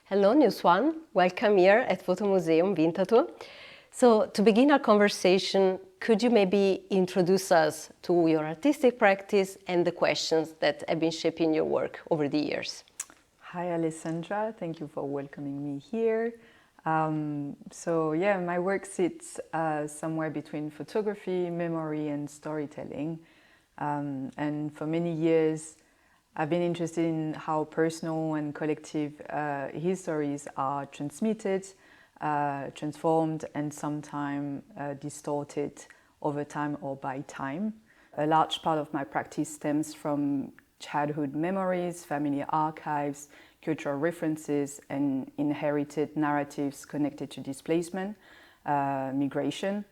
Hello, Nhu Xuan. Welcome here at Fotomuseum Winterthur. So, to begin our conversation, could you maybe introduce us to your artistic practice and the questions that have been shaping your work over the years? Hi, Alessandra. Thank you for welcoming me here. My work sits somewhere between photography, memory, and storytelling. And for many years, I've been interested in how personal and collective histories are transmitted, transformed, and sometimes distorted over time or by time. A large part of my practice stems from childhood memories, family archives, cultural references, and inherited narratives connected to displacement, migration,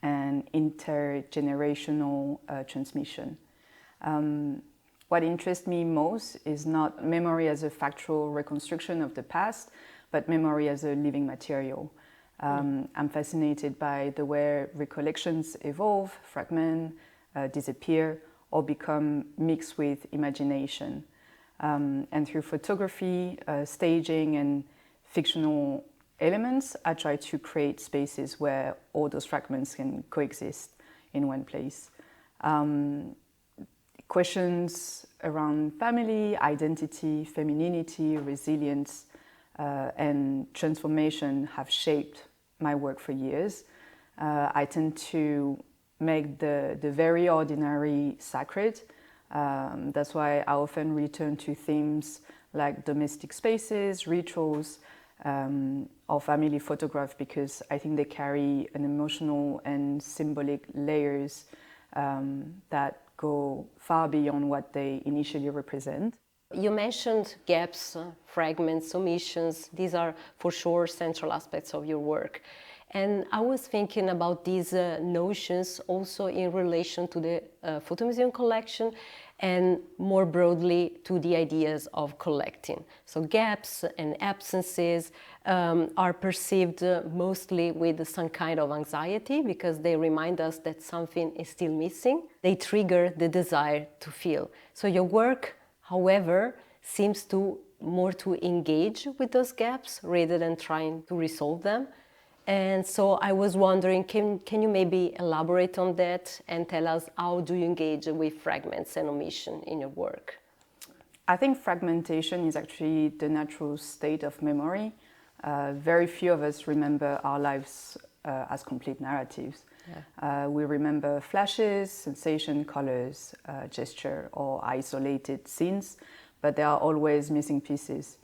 and intergenerational transmission. What interests me most is not memory as a factual reconstruction of the past, but memory as a living material. I'm fascinated by the way recollections evolve, fragment, disappear, or become mixed with imagination. And through photography, staging, and fictional elements, I try to create spaces where all those fragments can coexist in one place. Questions around family, identity, femininity, resilience, and transformation have shaped my work for years. I tend to make the very ordinary sacred. That's why I often return to themes like domestic spaces, rituals, or family photograph, because I think they carry an emotional and symbolic layers that go far beyond what they initially represent. You mentioned gaps, fragments, omissions. These are for sure central aspects of your work. And I was thinking about these notions also in relation to the Fotomuseum collection and more broadly to the ideas of collecting. So gaps and absences are perceived mostly with some kind of anxiety because they remind us that something is still missing. They trigger the desire to feel. So your work, however, seems to more to engage with those gaps rather than trying to resolve them. And so I was wondering, can you maybe elaborate on that and tell us how do you engage with fragments and omission in your work? I think fragmentation is actually the natural state of memory. Very few of us remember our lives as complete narratives. Yeah. We remember flashes, sensation, colors, gesture, or isolated scenes, but there are always missing pieces.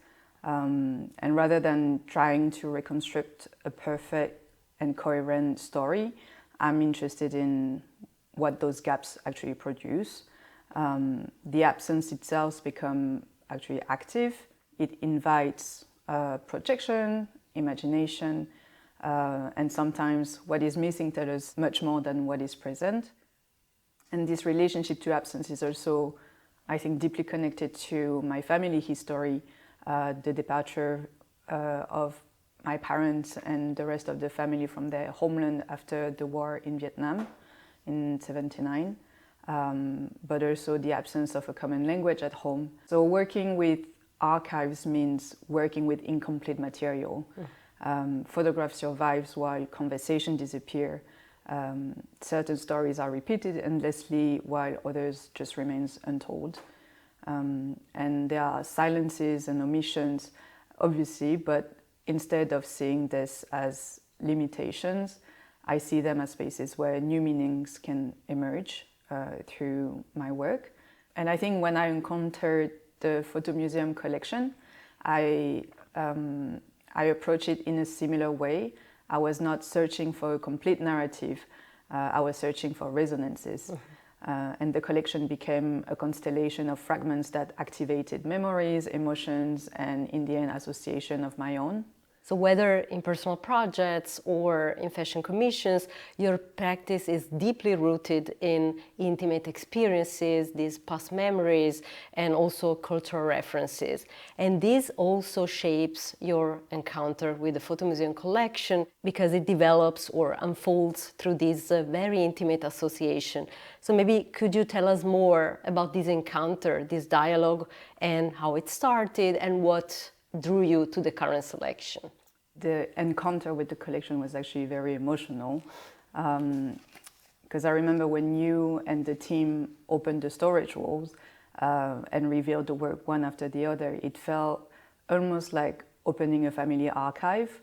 And rather than trying to reconstruct a perfect and coherent story, I'm interested in what those gaps actually produce. The absence itself becomes actually active. It invites projection, imagination, and sometimes what is missing tells us much more than what is present. And this relationship to absence is also, I think, deeply connected to my family history. The departure of my parents and the rest of the family from their homeland after the war in Vietnam in 1979, but also the absence of a common language at home. So working with archives means working with incomplete material. Photograph survives while conversation disappear. Certain stories are repeated endlessly while others just remains untold. And there are silences and omissions, obviously, but instead of seeing this as limitations, I see them as spaces where new meanings can emerge through my work. And I think when I encountered the Fotomuseum collection, I approach it in a similar way. I was not searching for a complete narrative, I was searching for resonances. And the collection became a constellation of fragments that activated memories, emotions, and in the end, association of my own. So whether in personal projects or in fashion commissions, your practice is deeply rooted in intimate experiences, these past memories, and also cultural references. And this also shapes your encounter with the Fotomuseum collection because it develops or unfolds through this very intimate association. So maybe could you tell us more about this encounter, this dialogue, and how it started and what drew you to the current selection? The encounter with the collection was actually very emotional. Because I remember when you and the team opened the storage walls and revealed the work one after the other, it felt almost like opening a family archive,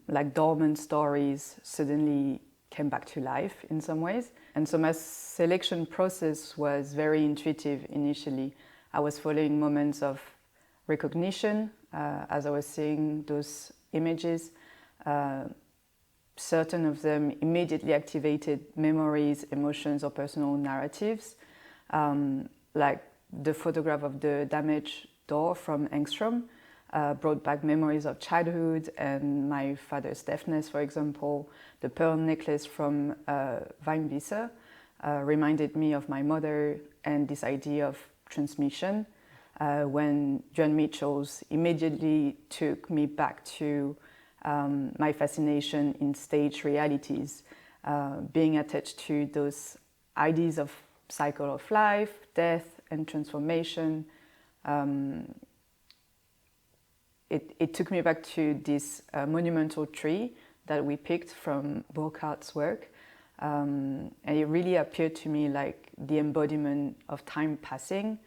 like dormant stories suddenly came back to life in some ways. And so my selection process was very intuitive initially. I was following moments of recognition as I was seeing those images. Certain of them immediately activated memories, emotions, or personal narratives, like the photograph of the damaged door from Engström brought back memories of childhood and my father's deafness, for example. The pearl necklace from Winnewisser reminded me of my mother and this idea of transmission, when Duane Michals immediately took me back to my fascination in stage realities, being attached to those ideas of cycle of life, death, and transformation. It took me back to this monumental tree that we picked from Burkhard's work. And it really appeared to me like the embodiment of time passing.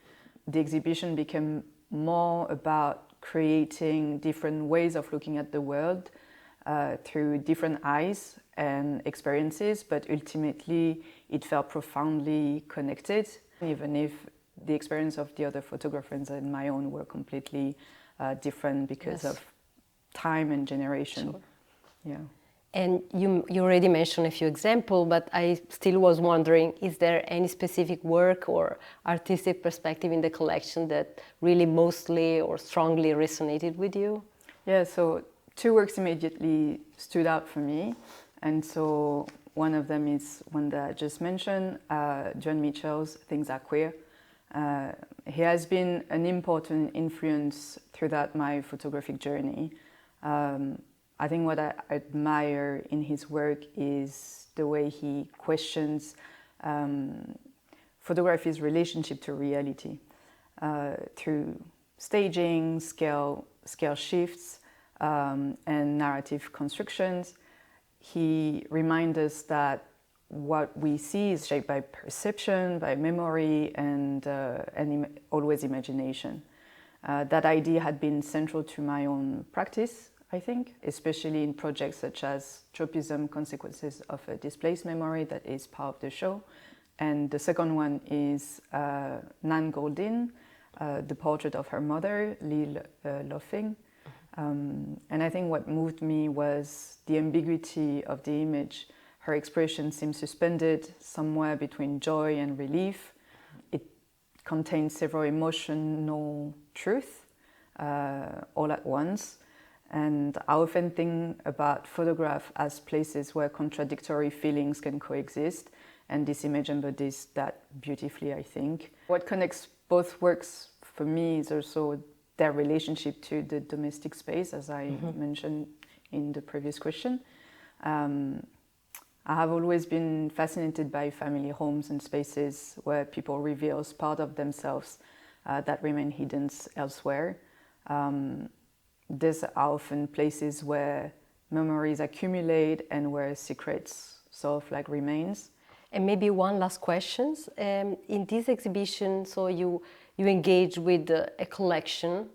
The exhibition became more about creating different ways of looking at the world through different eyes and experiences, but ultimately it felt profoundly connected, even if the experience of the other photographers and my own were completely different because of time and generation. Sure. Yeah. And you already mentioned a few examples, but I still was wondering, is there any specific work or artistic perspective in the collection that really mostly or strongly resonated with you? Yeah, so two works immediately stood out for me. And so one of them is one that I just mentioned, Duane Michals' Things Are Queer. He has been an important influence throughout my photographic journey. I think what I admire in his work is the way he questions photography's relationship to reality through staging, scale shifts, and narrative constructions. He reminds us that what we see is shaped by perception, by memory, and always imagination. That idea had been central to my own practice, I think, especially in projects such as Tropism, Consequences of a Displaced Memory, that is part of the show. And the second one is Nan Goldin, the portrait of her mother, Lil Loffing. And I think what moved me was the ambiguity of the image. Her expression seems suspended somewhere between joy and relief. It contains several emotional truths all at once. And I often think about photograph as places where contradictory feelings can coexist, and this image embodies that beautifully, I think. What connects both works for me is also their relationship to the domestic space, as I mentioned in the previous question. I have always been fascinated by family homes and spaces where people reveal part of themselves that remain hidden elsewhere. These are often places where memories accumulate and where secrets sort of like remains. And maybe one last question. In this exhibition, so you engage with a collection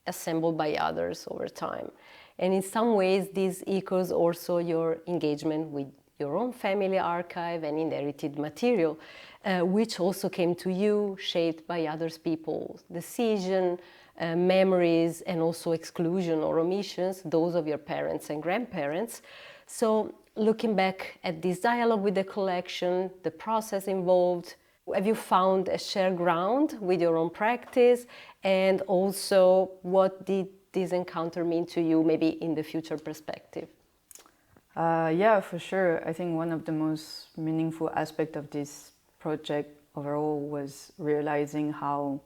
assembled by others over time. And in some ways, this echoes also your engagement with your own family archive and inherited material, which also came to you, shaped by other people's decision, memories, and also exclusion or omissions, those of your parents and grandparents. So looking back at this dialogue with the collection, the process involved, have you found a shared ground with your own practice? And also, what did this encounter mean to you, maybe in the future perspective? Yeah, for sure. I think one of the most meaningful aspects of this project overall was realizing how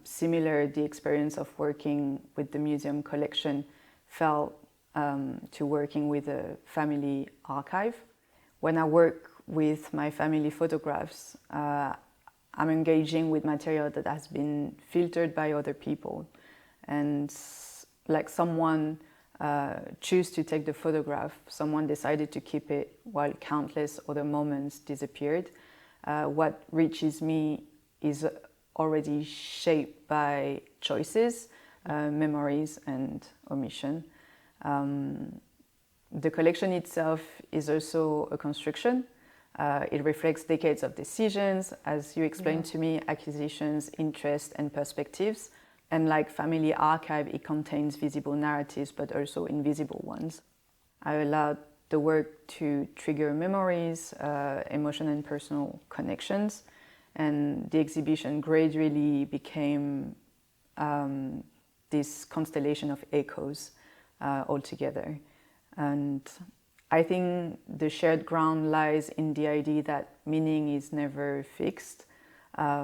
similar the experience of working with the museum collection felt to working with a family archive. When I work with my family photographs, I'm engaging with material that has been filtered by other people. and like someone choose to take the photograph, someone decided to keep it while countless other moments disappeared. What reaches me is already shaped by choices, memories and omission. The collection itself is also a construction. It reflects decades of decisions, as you explained to me, acquisitions, interests and perspectives. And like Familienarchive, it contains visible narratives, but also invisible ones. I allowed the work to trigger memories, emotion and personal connections. And the exhibition gradually became this constellation of echoes altogether. And I think the shared ground lies in the idea that meaning is never fixed.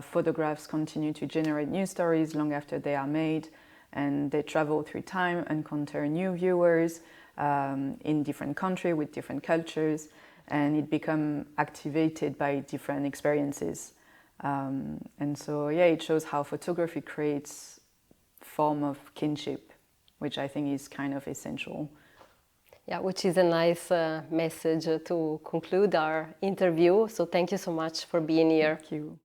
Photographs continue to generate new stories long after they are made, and they travel through time, encounter new viewers in different countries with different cultures, and it becomes activated by different experiences. And so, yeah, it shows how photography creates form of kinship, which I think is kind of essential. Yeah, which is a nice message to conclude our interview. So thank you so much for being here. Thank you.